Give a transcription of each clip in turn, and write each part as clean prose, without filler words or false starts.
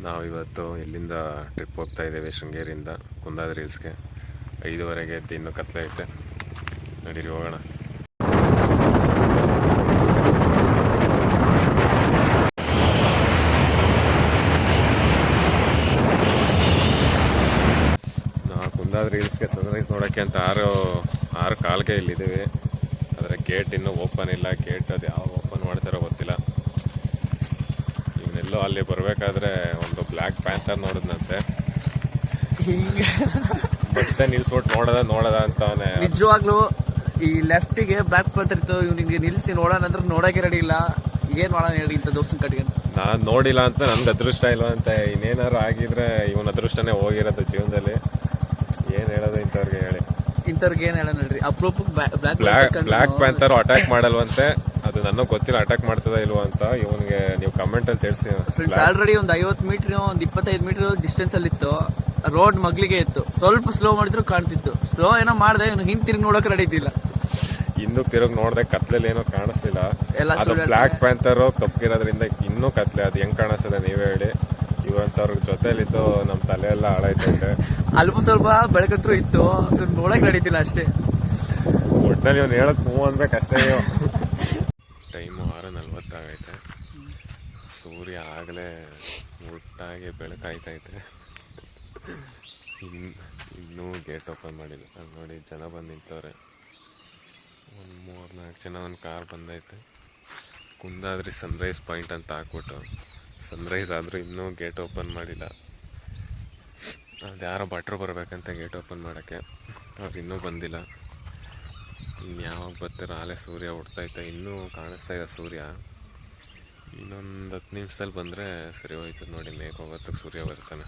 ನಾವಿವತ್ತು ಇಲ್ಲಿಂದ ಟ್ರಿಪ್ ಹೋಗ್ತಾ ಇದ್ದೇವೆ ಶೃಂಗೇರಿಯಿಂದ ಕುಂದಾದ್ರಿ ಹಿಲ್ಸ್ಗೆ. 5:30 ಎದ್ದು ಇನ್ನೂ ಕತ್ಲೆ ಐತೆ. ನಡೀರಿ ಹೋಗೋಣ. ನಾವು ಕುಂದಾದ್ರಿ ಹಿಲ್ಸ್ಗೆ ಸನ್ರೈಸ್ ನೋಡೋಕ್ಕೆ ಅಂತ ಆರು ಕಾಲ್ಗೆ ಇಲ್ಲಿದ್ದೀವಿ. ಆದರೆ ಗೇಟ್ ಇನ್ನೂ ಓಪನ್ ಇಲ್ಲ. ಗೇಟ್ ಅದು ಯಾವ ಓಪನ್ ಮಾಡ್ತಾರೋ ಗೊತ್ತಿಲ್ಲ. ಇವನ್ನೆಲ್ಲೋ ಅಲ್ಲಿ ಬರಬೇಕಾದ್ರೆ ಒಂದು ಬ್ಲ್ಯಾಕ್ ಪ್ಯಾಂಥರ್ ನೋಡಿದ್ನಂತೆ. ಮತ್ತೆ ನಿಲ್ಸ್ಬಿಟ್ಟು ನೋಡದ ಅಂತಾನೆ. ನಿಜವಾಗ್ಲೂ ಈ ಲೆಫ್ಟಿಗೆ ಬ್ಲ್ಯಾಕ್ ಪ್ಯಾಂಥರ್ ಇತ್ತು. ಇವನಿಗೆ ನಿಲ್ಸಿ ನೋಡೋಣ ಅಂದ್ರೆ ನೋಡೋಕೆ ರೆಡಿ ಇಲ್ಲ. ಏನ್ ಮಾಡೋಣ ಹೇಳಿ ಇಂಥ ದೋಸ್ತನ ಕಡೆಗೆ. ನಾನು ನೋಡಿಲ್ಲ ಅಂತ ನನ್ಗೆ ಅದೃಷ್ಟ ಇಲ್ವಂತೆ. ಇನ್ನೇನಾರು ಆಗಿದ್ರೆ ಇವನ ಅದೃಷ್ಟನೇ ಹೋಗಿರೋದು ಜೀವನದಲ್ಲಿ. ಏನ್ ಹೇಳೋದು ಇಂಥವ್ರಿಗೆ ಹೇಳಿ. ಇಂಥವ್ರಿಗೆ ಏನ್ ಹೇಳೋಣ ಹೇಳ್ರಿ. ಅಪ್ರೂಪಕ್ಕೆ ಬ್ಲ್ಯಾಕ್ ಪ್ಯಾಂಥರ್ ಅಟ್ಯಾಕ್ ಮಾಡಲ್ವಂತೆ. ಅದು ನನಗೆ ಗೊತ್ತಿಲ್ಲ ಅಟ್ಯಾಕ್ ಮಾಡ್ತದ ಇಲ್ವಾ ಅಂತ. ಇವನಿಗೆ ನೀವು ಕಮೆಂಟ್ ಅಲ್ಲಿ ತಿಳಿಸಿ. ಫ್ರೆಂಡ್ಸ್, ಆಲ್ರೆಡಿ ಒಂದು 50 ಮೀಟರ್ ಒಂದು 25 ಮೀಟರ್ ಡಿಸ್ಟೆನ್ಸ್ ಅಲ್ಲಿ ಇತ್ತು. ರೋಡ್ ಮಗ್ಲಿಗೆ ಇತ್ತು. ಸ್ವಲ್ಪ ಸ್ಲೋ ಮಾಡಿದ್ರು ಕಾಣ್ತಿತ್ತು. ಸ್ಲೋ ಏನೋ ಮಾಡಿದೆ, ಇವನು ಹಿಂತಿರುಗಿ ನೋಡಕ್ ರೆಡಿ ಇದ್ದಿಲ್ಲ. ಇನ್ನೂ ತಿರುಗಿ ನೋಡ್ದೆ ಕತ್ಲೆಲ್ಲಿ ಏನೋ ಕಾಣಿಸ್ಲಿಲ್ಲ. ಅದು ಬ್ಲ್ಯಾಕ್ ಪ್ಯಾಂಥರ್ ಕಪ್ಪಿರೋದ್ರಿಂದ ಇನ್ನೂ ಕತ್ಲೆ. ಅದು ಹೆಂಗ್ ಕಾಣಿಸ್ತದೆ ನೀವೇ ಹೇಳಿ. ಇವಂತವ್ರ ಜೊತೆಲಿದ್ದು ನಮ್ಮ ತಲೆ ಎಲ್ಲ ಹಾಳಾಯ್ತೈತೆ. ಅಲ್ಪ ಸ್ವಲ್ಪ ಬೆಳಕಂತೂ ಇತ್ತು. ಇವ್ನು ನೋಡಕ್ ರೆಡಿ ಇದ್ದಿಲ್ಲ ಅಷ್ಟೇ. ಒಟ್ಟಿನಲ್ಲಿ ಇವ್ನು ಹೇಳಕ್ ಮೂವ್ ಅನ್ಬೇಕಷ್ಟೇ. ಟೈಮು 6:40 ಆಗೈತೆ. ಸೂರ್ಯ ಆಗಲೇ ಮುಟ್ಟಾಗಿ ಬೆಳಕಾಯ್ತೈತೆ. ಇನ್ನೂ ಗೇಟ್ ಓಪನ್ ಮಾಡಿಲ್ಲ. ಅಲ್ಲಿ ನೋಡಿ ಜನ ಬಂದು ನಿಂತವ್ರೆ. ಒಂದು 3-4 ಜನ ಒಂದು ಕಾರ್ ಬಂದೈತೆ. ಕುಂದಾದ್ರಿ ಸನ್ರೈಸ್ ಪಾಯಿಂಟ್ ಅಂತ ಹಾಕ್ಬಿಟ್ಟು ಸನ್ರೈಸ್ ಆದರೂ ಇನ್ನೂ ಗೇಟ್ ಓಪನ್ ಮಾಡಿಲ್ಲ. ಅದು ಯಾರೋ ಭಟ್ರು ಬರಬೇಕಂತ ಗೇಟ್ ಓಪನ್ ಮಾಡೋಕ್ಕೆ. ಅವ್ರು ಇನ್ನೂ ಬಂದಿಲ್ಲ. ಇನ್ನು ಯಾವಾಗ ಬರ್ತಾರೋ ಆಲೇ ಸೂರ್ಯ ಹುಡ್ತೈತೆ. ಇನ್ನೂ ಕಾಣಿಸ್ತಾ ಇದೆ ಸೂರ್ಯ. ಇನ್ನೊಂದು 10 ನಿಮಿಷದಲ್ಲಿ ಬಂದರೆ ಸರಿ ಹೋಯ್ತದೆ ನೋಡಿ. ಮೇಘ ಹೋಗೋದಕ್ಕೆ ಸೂರ್ಯ ಬರ್ತಾನೆ.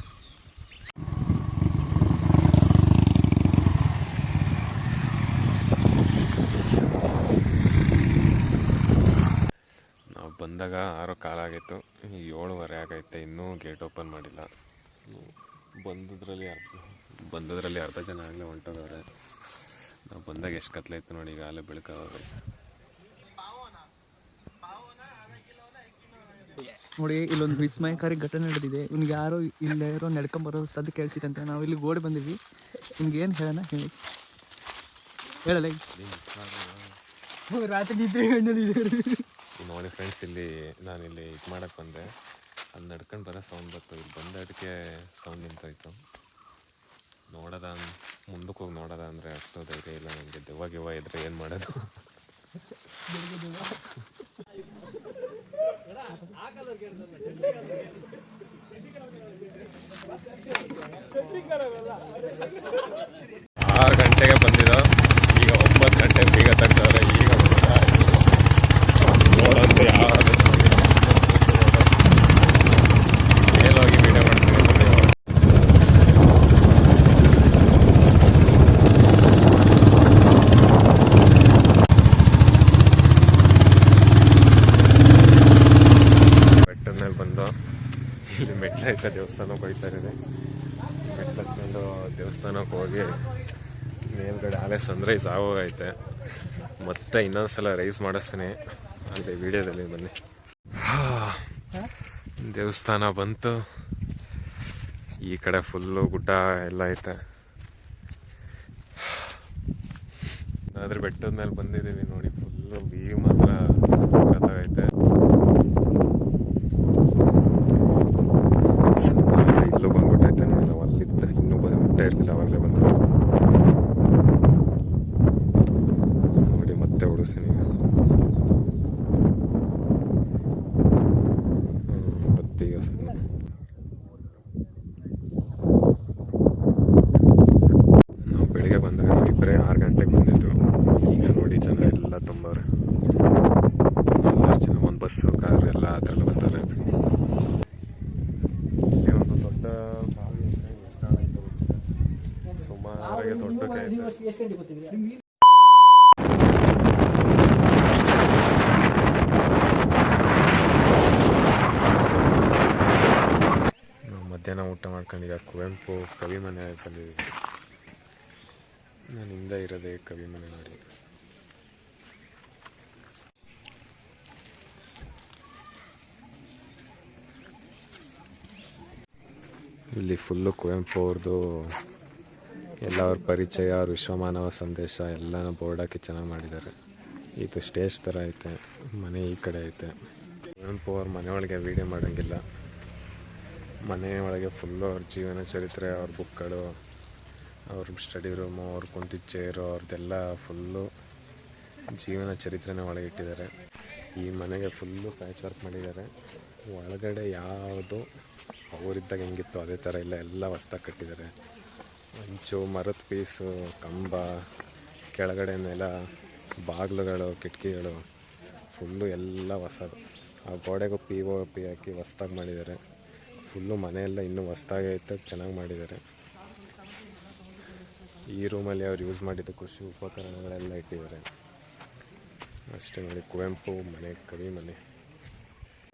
ನಾವು ಬಂದಾಗ 6 ಕಾಲಾಗಿತ್ತು. 7:15 ಆಗೈತೆ. ಇನ್ನೂ ಗೇಟ್ ಓಪನ್ ಮಾಡಿಲ್ಲ. ಬಂದದ್ರಲ್ಲಿ ಅರ್ಧ ಜನ ಆಗಲೇ ಹೊಂಟೋದವ್ರೆ. ನಾವು ಬಂದಾಗ ಎಷ್ಟು ಕತ್ಲೆ ಇತ್ತು ನೋಡಿ. ಈಗ ಅಲ್ಲೇ ಬೆಳಕಾಗೈತೆ ನೋಡಿ. ಇಲ್ಲೊಂದು ವಿಸ್ಮಯಕಾರಿ ಘಟನೆ ನಡೆದಿದೆ. ಇವ್ನಿಗೆ ಯಾರೋ ಇಲ್ಲೇ ಇರೋ ನಡ್ಕೊಂಬರೋ ಸದ್ದು ಕೇಳಿಸಿದಂತೆ. ನಾವು ಇಲ್ಲಿ ಓಡಿ ಬಂದಿದ್ವಿ. ನಿಮ್ಗೆ ಏನು ಹೇಳೋಣ ಹೇಳಿ. ಹೇಳಲ್ಲ ರಾತ್ರಿ ನೋಡಿ ಫ್ರೆಂಡ್ಸ್. ನಾನಿಲ್ಲಿ ಇದು ಮಾಡೋಕ್ಕೆ ಬಂದೆ. ಅಲ್ಲಿ ನಡ್ಕೊಂಡು ಬರೋ ಸೌಂಡ್ ಬಂತು. ಇಲ್ಲಿ ಬಂದಕ್ಕೆ ಸೌಂಡ್ ನಿಂತೋಯ್ತು. ಮುಂದಕ್ಕೆ ಹೋಗಿ ನೋಡೋದ ಅಂದರೆ ಅಷ್ಟು ಧೈರ್ಯ ಇಲ್ಲ ನನಗೆ. ದೆವ್ವ ಇದ್ರೆ ಏನು ಮಾಡೋದು. ಆರು ಗಂಟೆಗೆ ಬಂದಿದ್ದೋ. ಈಗ 9 ಗಂಟೆಗೆ ಬೀಗ ತಗ್ತವ್ರೆ. ಈಗ ನೋಡೋದು ಯಾವುದು ಮೇಲೋಗಿ ವೀಡಿಯೋ ಮಾಡ್ತೀನಿ. ಬೆಟ್ಟದ ಮೇಲೆ ಬಂದು ಇಲ್ಲಿ ಮೆಟ್ಲೈತೆ. ದೇವಸ್ಥಾನಕ್ಕೆ ಹೋಗ್ತಾ ಇದ್ದೀನಿ. ಮೆಟ್ಲು ಹತ್ಕೊಂಡು ದೇವಸ್ಥಾನಕ್ಕೆ ಹೋಗಿ ಮೇಲ್ಗಡೆ ಆಲೇ ಸನ್ರೈಸ್ ಆಗೋಗೈತೆ. ಮತ್ತೆ ಇನ್ನೊಂದ್ಸಲ ರೈಸ್ ಮಾಡಿಸ್ತೀನಿ ಅಲ್ಲಿ ವಿಡಿಯೋದಲ್ಲಿ. ಬನ್ನಿ. ದೇವಸ್ಥಾನ ಬಂತು. ಈ ಕಡೆ ಫುಲ್ಲು ಗುಡ್ಡ ಎಲ್ಲ ಐತೆ. ಅದ್ರ ಬೆಟ್ಟದ ಮೇಲೆ ಬಂದಿದ್ದೀವಿ ನೋಡಿ. ಫುಲ್ಲು ವ್ಯೂ ಮಾತ್ರ ಸಖತ್ತಾಗೈತೆ. ಇಲ್ಲೂ ಬಂದ್ಬಿಟ್ಟೈತೆ ನೋಡಿ. ನಾವು ಅಲ್ಲಿದ್ದ ಇನ್ನೂ ಬಿಟ್ಟೇ ಇರಲಿಲ್ಲ. ಅವಾಗಲೇ ಬಂದ ನೋಡಿ. ಮತ್ತೆ ಉಳಿಸ್ತೀನಿ. ಬತ್ತೀಗ ನಾವು ಬೆಳಿಗ್ಗೆ ಬಂದಾಗ ನಾವಿಬ್ಬರೇ 6 ಗಂಟೆಗೆ ಬಂದಿದ್ದು. ಈಗ ನೋಡಿ ಜನ ಎಲ್ಲ ತುಂಬವ್ರೆ. 6 ಜನ. ಒಂದು ಬಸ್ಸು ಕಾರು ಎಲ್ಲ ಅದರಲ್ಲಿ ಬಂದವ್ರೆ. ಇಲ್ಲಿ ಒಂದು ದೊಡ್ಡ ಬಾವಿ ಎಷ್ಟಾಗೈತೆ. ಸುಮಾರಾಗಿ ದೊಡ್ಡಕ್ಕೆ ಐತೆ. ಮಧ್ಯಾಹ್ನ ಊಟ ಮಾಡ್ಕೊಂಡೀಗ ಕುವೆಂಪು ಕವಿ ಮನೆ ತಂದಿದ್ದೀವಿ. ನಾನು ಹಿಂದೆ ಇರೋದೇ ಕವಿ ಮನೆ ನೋಡಿ. ಇಲ್ಲಿ ಫುಲ್ಲು ಕುವೆಂಪು ಅವ್ರದ್ದು ಎಲ್ಲ ಅವ್ರ ಪರಿಚಯ, ಅವ್ರ ವಿಶ್ವಮಾನವ ಸಂದೇಶ ಎಲ್ಲನೂ ಬೋರ್ಡ್ ಹಾಕಿ ಚೆನ್ನಾಗಿ ಮಾಡಿದ್ದಾರೆ. ಇದು ಸ್ಟೇಜ್ ಥರ ಐತೆ, ಮನೆ ಈ ಕಡೆ ಐತೆ. ಕುವೆಂಪು ಅವ್ರ ಮನೆ ಒಳಗೆ ವೀಡಿಯೋ ಮಾಡೋಂಗಿಲ್ಲ, ಮನೆ ಒಳಗೆ ಫುಲ್ಲು ಅವ್ರ ಜೀವನ ಚರಿತ್ರೆ, ಅವ್ರ ಬುಕ್ಗಳು, ಅವ್ರ ಸ್ಟಡಿ ರೂಮು, ಅವ್ರ ಕುಂತಿದ್ದ ಚೇರು, ಅವ್ರದ್ದೆಲ್ಲ ಫುಲ್ಲು ಜೀವನ ಚರಿತ್ರೆನೇ ಒಳಗೆ ಇಟ್ಟಿದ್ದಾರೆ. ಈ ಮನೆಗೆ ಫುಲ್ಲು ಪ್ಯಾಚ್ ವರ್ಕ್ ಮಾಡಿದ್ದಾರೆ. ಒಳಗಡೆ ಯಾವುದು ಅವರಿದ್ದಾಗ ಹೆಂಗಿತ್ತು ಅದೇ ಥರ ಇಲ್ಲ, ಎಲ್ಲ ಹೊಸ್ದಾಗಿ ಕಟ್ಟಿದ್ದಾರೆ. ಹಂಚು, ಮರದ ಪೀಸು, ಕಂಬ, ಕೆಳಗಡೆ ನೆಲ, ಬಾಗಿಲುಗಳು, ಕಿಟಕಿಗಳು ಫುಲ್ಲು ಎಲ್ಲ ಹೊಸದು. ಆ ಗೋಡೆಗೂ POP ಹಾಕಿ ಹೊಸ್ದಾಗಿ ಮಾಡಿದ್ದಾರೆ. ಫುಲ್ಲು ಮನೆಯೆಲ್ಲ ಇನ್ನೂ ಹೊಸ್ದಾಗಿ ಐತೆ, ಚೆನ್ನಾಗಿ ಮಾಡಿದ್ದಾರೆ. ಈ ರೂಮಲ್ಲಿ ಅವ್ರು ಯೂಸ್ ಮಾಡಿದ ಕೃಷಿ ಉಪಕರಣಗಳೆಲ್ಲ ಇಟ್ಟಿದ್ದಾರೆ. ಅಷ್ಟೇ ನೋಡಿ, ಕುವೆಂಪು ಮನೆ, ಕವಿ ಮನೆ.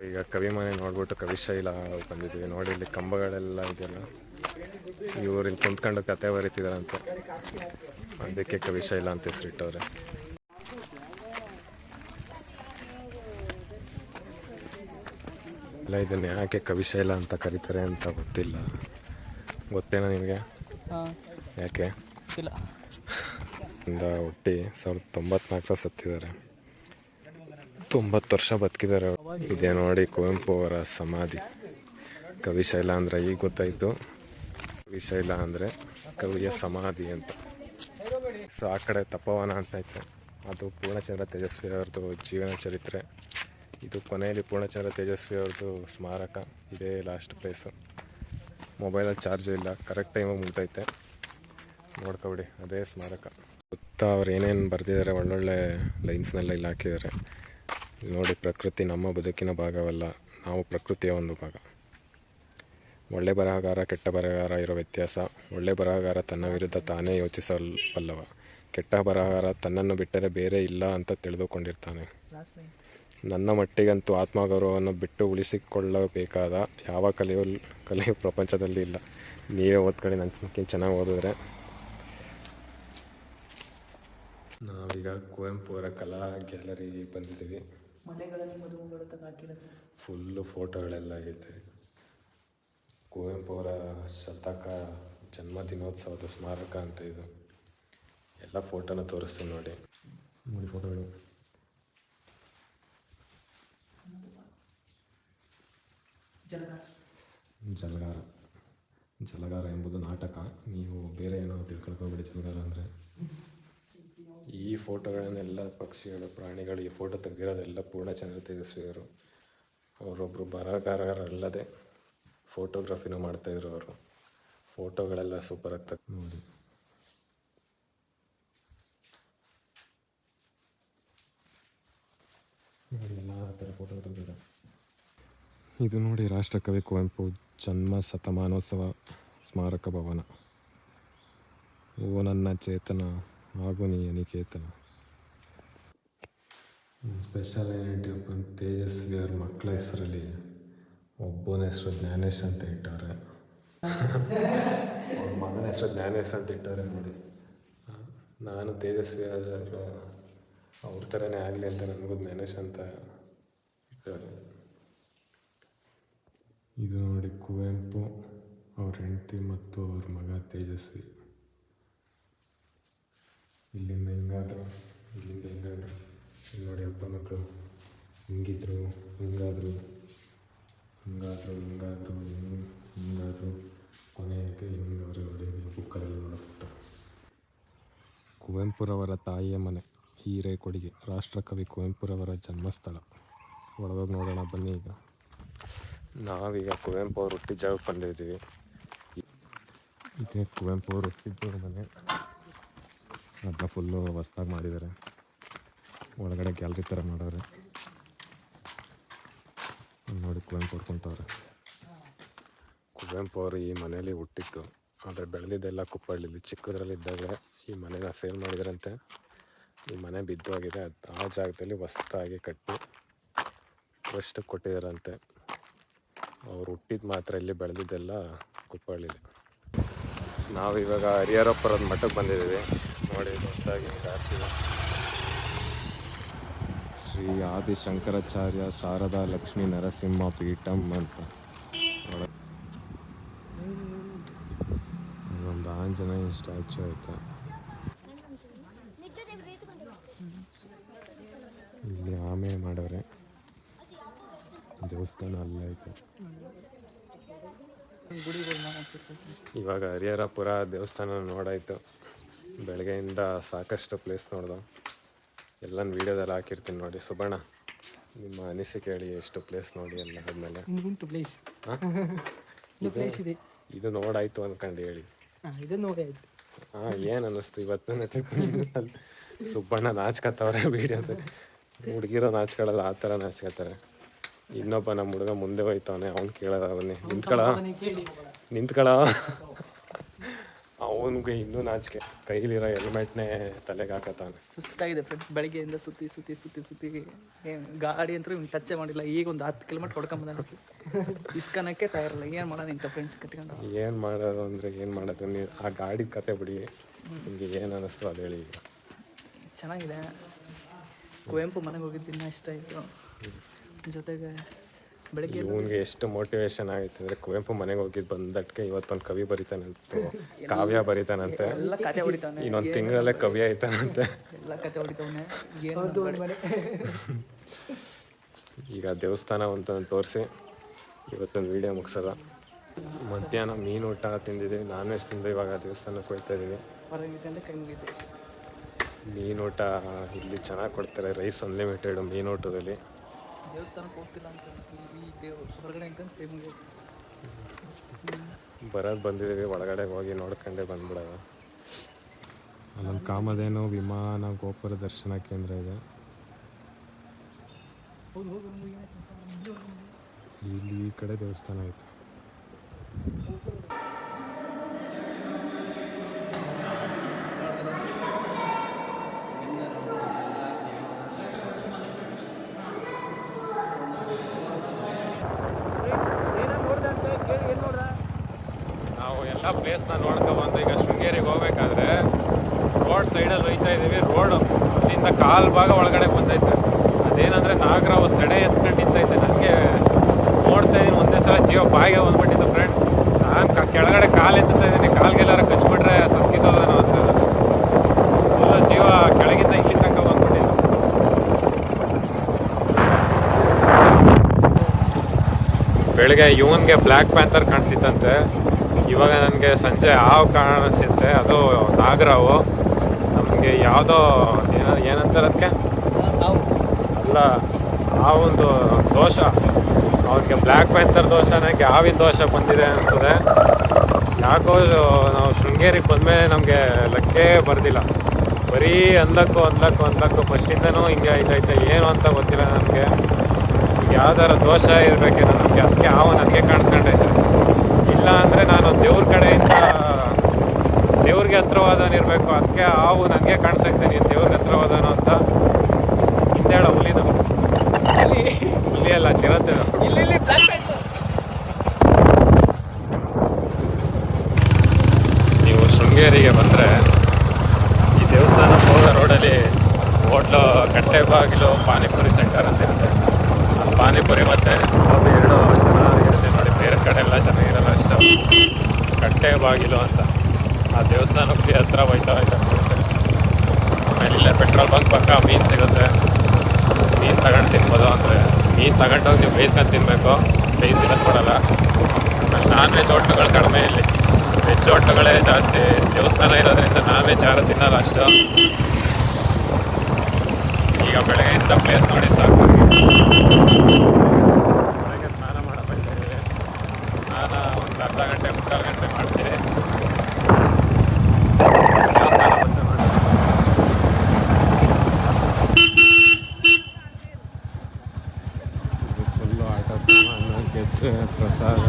ಈಗ ಕವಿ ಮನೆ ನೋಡ್ಬಿಟ್ಟು ಕವಿಶೈಲ ಬಂದಿದ್ದೀವಿ. ನೋಡಿ ಇಲ್ಲಿ ಕಂಬಗಳೆಲ್ಲ ಇದೆಯಲ್ಲ, ಇವ್ರು ಇಲ್ಲಿ ಕುಂತ್ಕೊಂಡು ಕತೆ ಬರೀತಿದಾರಂತೆ, ಅದಕ್ಕೆ ಕವಿಶೈಲ ಅಂತ ಹೆಸರಿಟ್ಟವ್ರೆ. ಇಲ್ಲ, ಇದನ್ನು ಯಾಕೆ ಕವಿಶೈಲ ಅಂತ ಕರೀತಾರೆ ಅಂತ ಗೊತ್ತಿಲ್ಲ. ಗೊತ್ತೇನೋ ನಿಮಗೆ? ಯಾಕೆ? ಇಲ್ಲ. ಇಂದ ಹುಟ್ಟಿ 1994 ಸತ್ತಿದ್ದಾರೆ. 90 ವರ್ಷ ಬದುಕಿದ್ದಾರೆ. ಇದೇ ನೋಡಿ ಕುವೆಂಪು ಅವರ ಸಮಾಧಿ. ಕವಿಶೈಲ ಅಂದರೆ ಈಗ ಗೊತ್ತಾಯಿತು, ಕವಿಶೈಲ ಅಂದರೆ ಕವಿಯ ಸಮಾಧಿ ಅಂತ. ಸೊ ಆ ಕಡೆ ತಪೋವನ ಅಂತ ಐತೆ, ಅದು ಪೂರ್ಣಚಂದ್ರ ತೇಜಸ್ವಿ ಅವ್ರದ್ದು ಜೀವನ ಚರಿತ್ರೆ. ಇದು ಕೊನೆಯಲ್ಲಿ ಪೂರ್ಣಚಂದ್ರ ತೇಜಸ್ವಿ ಅವ್ರದ್ದು ಸ್ಮಾರಕ. ಇದೇ ಲಾಸ್ಟ್ ಪ್ಲೇಸು. ಮೊಬೈಲಲ್ಲಿ ಚಾರ್ಜು ಇಲ್ಲ, ಕರೆಕ್ಟ್ ಟೈಮಿಗೆ ಮುಗ್ದೈತೆ, ನೋಡ್ಕೊಬಿಡಿ. ಅದೇ ಸ್ಮಾರಕ. ಗೊತ್ತಾ ಅವ್ರು ಏನೇನು ಬರೆದಿದ್ದಾರೆ, ಒಳ್ಳೊಳ್ಳೆ ಲೈನ್ಸ್ನೆಲ್ಲ ಇಲ್ಲಿ ಹಾಕಿದ್ದಾರೆ. ನೋಡಿ, ಪ್ರಕೃತಿ ನಮ್ಮ ಬದುಕಿನ ಭಾಗವಲ್ಲ, ನಾವು ಪ್ರಕೃತಿಯ ಒಂದು ಭಾಗ. ಒಳ್ಳೆ ಬರಹಗಾರ, ಕೆಟ್ಟ ಬರಹಗಾರ ಇರೋ ವ್ಯತ್ಯಾಸ. ಒಳ್ಳೆ ಬರಹಗಾರ ತನ್ನ ವಿರುದ್ಧ ತಾನೇ ಯೋಚಿಸಬಲ್ಲವ. ಕೆಟ್ಟ ಬರಹಗಾರ ತನ್ನನ್ನು ಬಿಟ್ಟರೆ ಬೇರೆ ಇಲ್ಲ ಅಂತ ತಿಳಿದುಕೊಂಡಿರ್ತಾನೆ. ನನ್ನ ಮಟ್ಟಿಗಂತೂ ಆತ್ಮಗೌರವವನ್ನು ಬಿಟ್ಟು ಉಳಿಸಿಕೊಳ್ಳಬೇಕಾದ ಯಾವ ಕಲೆಯು ಪ್ರಪಂಚದಲ್ಲಿ ಇಲ್ಲ. ನೀವೇ ಓದ್ಕೊಳ್ಳಿ, ನನ್ನ ಚೆನ್ನಾಗಿ ಓದಿದ್ರೆ. ನಾವೀಗ ಕುವೆಂಪು ಅವರ ಕಲಾ ಗ್ಯಾಲರಿ ಬಂದಿದ್ದೀವಿ. ಫುಲ್ಲು ಫೋಟೋಗಳೆಲ್ಲ ಆಗೈತೆ. ಕುವೆಂಪು ಅವರ ಶತಕ ಜನ್ಮದಿನೋತ್ಸವದ ಸ್ಮಾರಕ ಅಂತ ಇದು. ಎಲ್ಲ ಫೋಟೋನ ತೋರಿಸ್ತೀನಿ ನೋಡಿ. ನೋಡಿ ಫೋಟೋಗಳು. ಜಲಗಾರ ಎಂಬುದು ನಾಟಕ. ನೀವು ಬೇರೆ ಏನೋ ತಿಳ್ಕೊಳ್ಕೋಬೇಡಿ. ಜಲಗಾರ ಅಂದರೆ ಈ ಫೋಟೋಗಳನ್ನೆಲ್ಲ ಪಕ್ಷಿಗಳು, ಪ್ರಾಣಿಗಳು, ಈ ಫೋಟೋ ತೆಗೆದಿರೋದೆಲ್ಲ ಪೂರ್ಣಚಂದ್ರ ತೇಜಸ್ವಿಯವರು. ಅವರೊಬ್ಬರು ಬರಹಗಾರರಲ್ಲದೆ ಫೋಟೋಗ್ರಫಿನೂ ಮಾಡ್ತಾಯಿದ್ರು ಅವರು. ಫೋಟೋಗಳೆಲ್ಲ ಸೂಪರ್ ಆಗ್ತದೆ ನೋಡಿ. ಎಲ್ಲ ಥರ ಫೋಟೋ ತೆಗೆದಿದ್ದಾರೆ. ಇದು ನೋಡಿ, ರಾಷ್ಟ್ರಕವಿ ಕುವೆಂಪು ಜನ್ಮ ಶತಮಾನೋತ್ಸವ ಸ್ಮಾರಕ ಭವನ. ಓ ನನ್ನ ಚೇತನ, ಹಾಗೂ ನೀ ಅನಿಕೇತನ. ಸ್ಪೆಷಲ್ ಏನಿಟ್ಟಿಪ್ಪ, ತೇಜಸ್ವಿ ಅವ್ರ ಮಕ್ಕಳ ಹೆಸರಲ್ಲಿ ಒಬ್ಬನ ಹೆಸರು ಜ್ಞಾನೇಶ್ ಅಂತ ಇಟ್ಟವ್ರೆ, ಅವ್ರ ಮಗನ ಹೆಸರು ಜ್ಞಾನೇಶ್ ಅಂತ ಇಟ್ಟವ್ರೆ ನೋಡಿ. ನಾನು ತೇಜಸ್ವಿ ಅವ್ರ ಥರನೇ ಆಗಲಿ ಅಂತ ನನಗೂ ಜ್ಞಾನೇಶ್ ಅಂತ ಇಟ್ಟವ್ರೆ. ಇದು ನೋಡಿ, ಕುವೆಂಪು ಅವ್ರ ಹೆಂಡತಿ ಮತ್ತು ಅವ್ರ ಮಗ ತೇಜಸ್ವಿ. ಇಲ್ಲಿಂದ ಹಿಂಗಾದ್ರು, ಇಲ್ಲಿಂದ ಹಿಂಗಾದ್ರು. ಇಲ್ಲಿ ನೋಡಿ, ಅಪ್ಪ ಮಕ್ಕಳು ಹಿಂಗಿದ್ರು, ಹಿಂಗಾದ್ರು, ಹಿಂಗಾದ್ರು, ಹಿಂಗಾದ್ರು, ಹಿಂಗಾದ್ರು, ಕೊನೆಗೆ ಹಿಂಗಾದ್ರು. ನೋಡಿ, ಬುಕ್ಕಲ್ಲೆಲ್ಲ ನೋಡೋ ಫೋಟೋ. ಕುವೆಂಪುರವರ ತಾಯಿಯ ಮನೆ, ಹಿರೇಕೊಡಿಗೆ. ರಾಷ್ಟ್ರಕವಿ ಕುವೆಂಪುರವರ ಜನ್ಮಸ್ಥಳ. ಒಳಗೋಗಿ ನೋಡೋಣ ಬನ್ನಿ. ಈಗ ನಾವೀಗ ಕುವೆಂಪು ಅವ್ರು ಹುಟ್ಟಿದ ಜಾಗಕ್ಕೆ ಬಂದಿದ್ದೀವಿ. ಇದೇ ಕುವೆಂಪು ಅವ್ರು ಹುಟ್ಟಿದ್ದು ಮನೆ. ಅದನ್ನ ಫುಲ್ಲು ಹೊಸ್ದಾಗಿ ಮಾಡಿದ್ದಾರೆ. ಒಳಗಡೆ ಗ್ಯಾಲ್ರಿ ಥರ ಮಾಡೋರೆ. ನೋಡಿ, ಕುವೆಂಪು ಅವ್ರು ಕುಂತವ್ರೆ. ಕುವೆಂಪು ಅವರು ಈ ಮನೆಯಲ್ಲಿ ಹುಟ್ಟಿದ್ದು, ಆದರೆ ಬೆಳೆದಿದ್ದೆಲ್ಲ ಕುಪ್ಪಳ್ಳಿಲಿ. ಚಿಕ್ಕದ್ರಲ್ಲಿದ್ದಾಗ ಈ ಮನೆನ ಸೇಲ್ ಮಾಡಿದ್ರಂತೆ. ಈ ಮನೆ ಬಿದ್ದೋಗಿದೆ. ಆ ಜಾಗದಲ್ಲಿ ಹೊಸ್ದಾಗಿ ಕಟ್ಟಿ ಟ್ರಸ್ಟಿಗೆ ಕೊಟ್ಟಿದ್ದಾರಂತೆ. ಅವ್ರು ಹುಟ್ಟಿದ ಮಾತ್ರ ಇಲ್ಲಿ, ಬೆಳೆದಿದ್ದೆಲ್ಲ ಕುಪ್ಪಳ್ಳಿಲಿ. ನಾವಿವಾಗ ಹರಿಹರಪ್ಪರದ ಮಠಕ್ಕೆ ಬಂದಿದ್ದೀವಿ. ನೋಡಿ, ಹೊಸದಾಗಿ ಹಾಕ್ಸಿದೆ. ಶ್ರೀ ಆದಿಶಂಕರಾಚಾರ್ಯ ಶಾರದಾ ಲಕ್ಷ್ಮೀ ನರಸಿಂಹ ಪೀಠಂ ಅಂತ. ಆಂಜನೇಯ ಸ್ಟ್ಯಾಚು ಐತೆ. ಇಲ್ಲಿ ಆಮೆ ಮಾಡವ್ರೆ. ದೇವಸ್ಥಾನ ಅಲ್ಲೈತೆ. ಇವಾಗ ಹರಿಹರಪುರ ದೇವಸ್ಥಾನ ನೋಡಾಯಿತು. ಬೆಳಗ್ಗೆಯಿಂದ ಸಾಕಷ್ಟು ಪ್ಲೇಸ್ ನೋಡ್ದೆ. ಎಲ್ಲ ವೀಡಿಯೋದಲ್ಲಿ ಹಾಕಿರ್ತೀನಿ ನೋಡಿ. ಸುಬಣ್ಣ, ನಿಮ್ಮ ಅನಿಸಿಕೆ ಹೇಳಿ, ಎಷ್ಟು ಪ್ಲೇಸ್ ನೋಡಿ ಎಲ್ಲ ಆದಮೇಲೆ. ಪ್ಲೇಸ್ ಇದೆ. ಇದು ನೋಡಾಯ್ತು ಅಂದ್ಕೊಂಡು ಹೇಳಿ. ಇದು ನೋಡಿ ಆಯ್ತು. ಹಾಂ, ಏನು ಅನ್ನಿಸ್ತು ಇವತ್ತು ಟ್ರಿಪ್? ಸುಬ್ಬಣ್ಣ ನಾಚ್ಕತ್ತವ್ರೆ ವೀಡಿಯೋದಲ್ಲಿ. ಹುಡುಗಿರೋ ನಾಚ್ಕೊಳ್ಳಲ್ಲ, ಆ ಥರ ನಾಚ್ಕೊತಾರೆ. ಇನ್ನೊಬ್ಬ ನಮ್ಮ ಹುಡುಗ ಮುಂದೆ ಹೋಯ್ತವನೆ, ಅವ್ನು ಕೇಳೋದ ಅವನ್ನೇ ನಿಂತ್ಕೊಳ. ಅವನಿಗೆ ಇನ್ನೂ ನಾಚಿಕೆ, ಕೈಲಿರೋ ಹೆಲ್ಮೆಟ್ನೇ ತಲೆಗೆ ಹಾಕತ್ತಾನೆ. ಸುಸ್ತಾಗಿದೆ ಫ್ರೆಂಡ್ಸ್, ಬೆಳಗ್ಗೆಯಿಂದ ಸುತ್ತಿ ಗಾಡಿ ಅಂತೂ ಇವ್ನು ಟಚ್ಚೇ ಮಾಡಿಲ್ಲ. ಈಗ ಒಂದು 10 ಕಿಲೋಮೀಟ್ರ್ ಹೊಡ್ಕೊಂಬಂದ ಇಸ್ಕನಕ್ಕೆ ತಯಾರಿಲ್ಲ. ಏನು ಮಾಡೋಣ ಇಂಥ ಫ್ರೆಂಡ್ಸ್ ಕಟ್ಕೊಂಡು? ಏನು ಮಾಡೋದು ಅಂದರೆ ಏನು ಮಾಡೋದು? ನೀವು ಆ ಗಾಡಿ ಕತೆ ಬಿಡಿ, ನಿಮಗೆ ಏನು ಅನ್ನಿಸ್ತು ಅದು ಹೇಳಿ. ಈಗ ಚೆನ್ನಾಗಿದೆ. ಕುವೆಂಪು ಮನೆಗೆ ಹೋಗಿದ್ದು ಇಷ್ಟ ಆಯಿತು. ಜೊತೆಗೆ ಬೆಳಗ್ಗೆ ಇವನಿಗೆ ಎಷ್ಟು ಮೋಟಿವೇಶನ್ ಆಗುತ್ತೆ ಅಂದರೆ, ಕುವೆಂಪು ಮನೆಗೆ ಹೋಗಿದ್ದು ಬಂದಟ್ಕೆ ಇವತ್ತೊಂದು ಕವಿ ಬರೀತಾನಂತೆ, ಕಾವ್ಯ ಬರೀತಾನಂತೆ. ಎಲ್ಲ ಕತೆ ಹೊಡಿತಾನೆ. ಇನ್ನೊಂದು ತಿಂಗಳಲ್ಲೇ ಕವಿ ಆಯ್ತಾನಂತೆ. ಎಲ್ಲ ಕತೆ ಹೊಡಿತಾವನೆ. ಈಗ ದೇವಸ್ಥಾನ ಅಂತ ತೋರಿಸಿ ಇವತ್ತೊಂದು ವೀಡಿಯೋ ಮುಗಿಸೋದ. ಮಧ್ಯಾಹ್ನ ಮೀನು ಊಟ ತಿಂದಿದ್ದೀವಿ, ನಾನ್ ವೆಜ್ ತಿಂದು ಇವಾಗ ದೇವಸ್ಥಾನಕ್ಕೆ ಹೋಗ್ತಾ ಇದ್ದೀವಿ. ಕೈ ಮುಗಿತು. ಮೀನು ಊಟ ಇಲ್ಲಿ ಚೆನ್ನಾಗಿ ಕೊಡ್ತಾರೆ, ರೈಸ್ ಅನ್ಲಿಮಿಟೆಡ್ ಮೀನು ಊಟದಲ್ಲಿ. ದೇವಸ್ಥಾನಕ್ಕೆ ಹೋಗ್ತಿಲ್ಲ ಅಂತ ಹೊರಗಡೆ ಕೈ ಮುಗಿತು. ಬರೋದು ಬಂದಿದ್ದೀವಿ, ಒಳಗಡೆ ಹೋಗಿ ನೋಡ್ಕೊಂಡೇ ಬಂದ್ಬಿಡೋದು. ಅಲ್ಲೊಂದು ಕಾಮಧೇನು ವಿಮಾನ ಗೋಪುರ ದರ್ಶನ ಕೇಂದ್ರ ಇದೆ. ಇಲ್ಲಿ ಈ ಕಡೆ ದೇವಸ್ಥಾನ ಐತೆ. ನಾವು ಎಲ್ಲ ಪ್ಲೇಸ್ನ ನೋಡ್ಕೊಬಂದು ಈಗ ಶೃಂಗೇರಿಗೆ ಹೋಗ್ಬೇಕಾದ್ರೆ ರೋಡ್ ಸೈಡಲ್ಲಿ ಹೋಯ್ತಾ ಇದ್ದೀವಿ. ರೋಡು ಅಲ್ಲಿಂದ ಕಾಲು ಭಾಗ ಒಳಗಡೆ ಬಂದೈತೆ. ಅದೇನಂದರೆ ನಾಗರಾವು ಸೆಡೆ ಎತ್ಕೊಂಡು ನಿಂತೈತೆ. ನನಗೆ ನೋಡ್ತಾ ಇದ್ದೀನಿ, ಒಂದೇ ಸಲ ಜೀವ ಬಾಯಿಗೆ ಬಂದ್ಬಿಟ್ಟಿತ್ತು ಫ್ರೆಂಡ್ಸ್. ನಾನು ಕೆಳಗಡೆ ಕಾಲು ಎತ್ತುತ್ತಾ ಇದ್ದೀನಿ, ಕಾಲ್ಗೆಲ್ಲಾರು ಕಚ್ಬಿಟ್ರೆ ಸತ್ತಿದ್ದೋದೇನೋ ಅಂತ ಫುಲ್ಲು ಜೀವ ಕೆಳಗಿಂದ ಇಲ್ಲಿ ತನಕ ಬಂದ್ಬಿಟ್ಟಿತ್ತು. ಬೆಳಗ್ಗೆ ಇವನಿಗೆ ಬ್ಲ್ಯಾಕ್ ಪ್ಯಾಂಥರ್ ಕಾಣಿಸಿತ್ತಂತೆ, ಇವಾಗ ನನಗೆ ಸಂಜೆ ಹಾವು ಕಾಣಿಸುತ್ತೆ. ಅದು ನಾಗರಾವು. ನಮಗೆ ಯಾವುದೋ ಏನಂತಾರೆ ಅದಕ್ಕೆ, ಅಲ್ಲ ಆ ಒಂದು ದೋಷ, ಅವನಿಗೆ ಬ್ಲ್ಯಾಕ್ ಪ್ಯಾಂಥರ್ ದೋಷನೇ ಹಾವಿನ ದೋಷ ಬಂದಿದೆ ಅನಿಸ್ತದೆ. ಯಾಕೋ ನಾವು ಶೃಂಗೇರಿಗೆ ಬಂದಮೇಲೆ ನಮಗೆ ಲೆಕ್ಕೇ ಬರ್ದಿಲ್ಲ. ಬರೀ ಅಂದಕ್ಕು ಫಸ್ಟಿಂದನೂ ಹಿಂಗೆ ಆಯ್ತೈತೆ, ಏನು ಅಂತ ಗೊತ್ತಿಲ್ಲ ನನಗೆ. ಯಾವ್ದಾರ ದೋಷ ಇರಬೇಕೇನೋ ನಮಗೆ, ಅದಕ್ಕೆ ಹಾವು ನನಗೆ ಕಾಣಿಸ್ಕೊಂಡೈತೆ. ಇಲ್ಲ ಅಂದರೆ ನಾನು ದೇವ್ರ ಕಡೆಯಿಂದ ದೇವ್ರಿಗೆ ಹತ್ರವಾದನಿರಬೇಕು, ಅದಕ್ಕೆ ಹಾವು ನನಗೆ ಕಾಣಿಸ್ತೈತೆ. ನೀನು ದೇವ್ರಿಗೆ ಹತ್ರವಾದನು ಅಂತ. ಹಿಂದೇಳ ಹುಲಿದು, ಹುಲಿ ಅಲ್ಲ ಚಿರತೆ. ನೀವು ಶೃಂಗೇರಿಗೆ ಬಂದರೆ ಈ ದೇವಸ್ಥಾನ ಹೋಗೋ ರೋಡಲ್ಲಿ ಹೋಟ್ಲು ಕಟ್ಟೆಬಾಗಿಲು ಪಾನಿಪುರಿ ಸೆಂಟರ್ ಅಂತ ಇರುತ್ತೆ. ಅಲ್ಲಿ ಪಾನಿಪುರಿ ಮತ್ತು ಅದು ಎರಡು ಚೆನ್ನಾಗಿರುತ್ತೆ ನೋಡಿ. ಬೇರೆ ಕಡೆ ಎಲ್ಲ ಚೆನ್ನಾಗಿರಲ್ಲ ಅಷ್ಟು. ಕಟ್ಟೆಬಾಗಿಲು ಅಂತ ಆ ದೇವಸ್ಥಾನಕ್ಕೆ ಹತ್ರ ಹೋಯ್ತಾ ಸಿಗುತ್ತೆ. ಆಮೇಲೆ ಇಲ್ಲೇ ಪೆಟ್ರೋಲ್ ಬಂಕ್ ಪಕ್ಕ ಮೀನು ಸಿಗುತ್ತೆ. ಮೀನು ತಗೊಂಡು ತಿನ್ಬೋದು. ಅಂದರೆ ಮೀನು ತಗೊಂಡೋಗಿ ನೀವು ಬೇಯಿಸ್ಕೊಂಡು ತಿನ್ನಬೇಕು, ಬೇಯಿಸಿರೋದು ಕೊಡಲ್ಲ. ಆಮೇಲೆ ನಾನ್ ವೆಜ್ ಹೋಟ್ಲುಗಳು ಕಡಿಮೆ ಇಲ್ಲಿ, ವೆಜ್ ಹೋಟ್ಲುಗಳೇ ಜಾಸ್ತಿ. ದೇವಸ್ಥಾನ ಇರೋದ್ರಿಂದ ನಾನ್ ವೆಜ್ ಯಾರು ತಿನ್ನಲ್ಲ ಅಷ್ಟು. ಈಗ ಬೆಳಗ್ಗೆಯಿಂದ ಪ್ಲೇಸ್ ನೋಡಿ ಸಾಕು. ಬೆಳಗ್ಗೆ ಸ್ನಾನ ಮಾಡೋ ಬಂದಿದ್ದೀವಿ. ಸ್ನಾನ ಒಂದು ಅರ್ಧ ಗಂಟೆ ಮುಕ್ಕಾಲು ಗಂಟೆ ಮಾಡ್ತೀವಿ. ದೇವಸ್ಥಾನ ಬಂದು ನೋಡಿ. ಫುಲ್ಲು ಆಟ ಸಾಮಾನು, ಗೆಜ್ಜೆ, ಪ್ರಸಾದ.